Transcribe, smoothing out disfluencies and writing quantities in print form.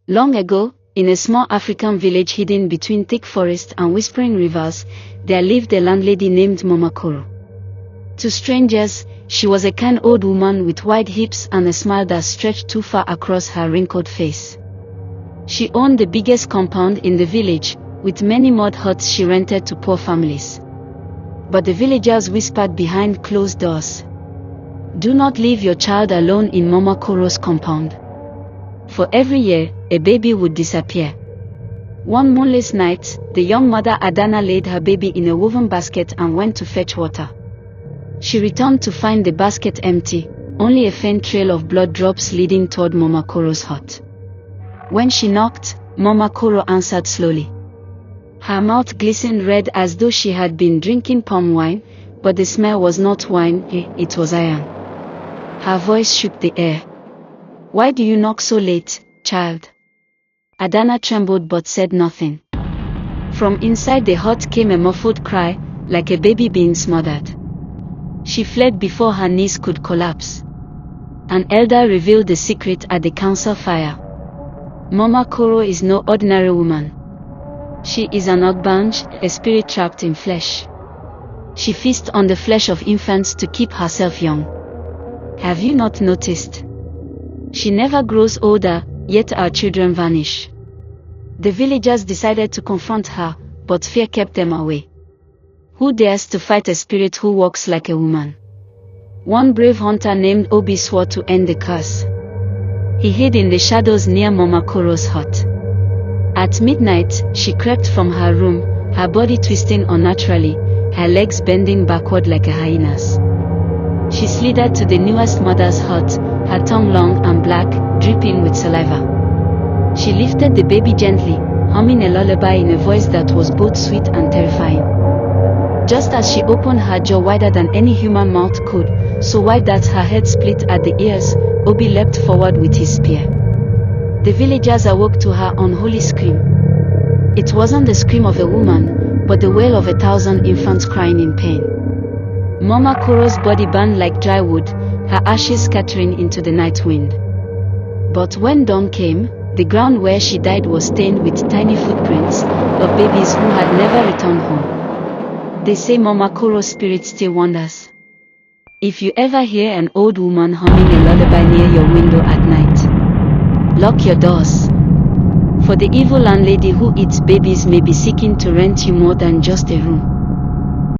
Long ago, in a small African village hidden between thick forests and whispering rivers, there lived a landlady named Mama Kuro. To strangers, she was a kind old woman with wide hips and a smile that stretched too far across her wrinkled face. She owned the biggest compound in the village, with many mud huts she rented to poor families. But the villagers whispered behind closed doors, "Do not leave your child alone in Mama Kuro's compound." For every year, a baby would disappear. One moonless night, the young mother Adana laid her baby in a woven basket and went to fetch water. She returned to find the basket empty, only a faint trail of blood drops leading toward Mama Kuro's hut. When she knocked, Mama Kuro answered slowly. Her mouth glistened red as though she had been drinking palm wine, but the smell was not wine, it was iron. Her voice shook the air. "Why do you knock so late, child?" Adana trembled but said nothing. From inside the hut came a muffled cry, like a baby being smothered. She fled before her knees could collapse. An elder revealed the secret at the council fire. Mama Kuro is no ordinary woman. She is an Ogbanj, a spirit trapped in flesh. She feasts on the flesh of infants to keep herself young. Have you not noticed? She never grows older, yet our children vanish. The villagers decided to confront her, but fear kept them away. Who dares to fight a spirit who walks like a woman? One brave hunter named Obi swore to end the curse. He hid in the shadows near Mama Kuro's hut. At midnight, she crept from her room, her body twisting unnaturally, her legs bending backward like a hyena's. She slithered to the newest mother's hut, her tongue long and black, dripping with saliva. She lifted the baby gently, humming a lullaby in a voice that was both sweet and terrifying. Just as she opened her jaw wider than any human mouth could, so wide that her head split at the ears, Obi leapt forward with his spear. The villagers awoke to her unholy scream. It wasn't the scream of a woman, but the wail of 1,000 infants crying in pain. Mama Kuro's body burned like dry wood, her ashes scattering into the night wind. But when dawn came, the ground where she died was stained with tiny footprints of babies who had never returned home. They say Mama Kuro's spirit still wanders. If you ever hear an old woman humming a lullaby near your window at night, lock your doors. For the evil landlady who eats babies may be seeking to rent you more than just a room.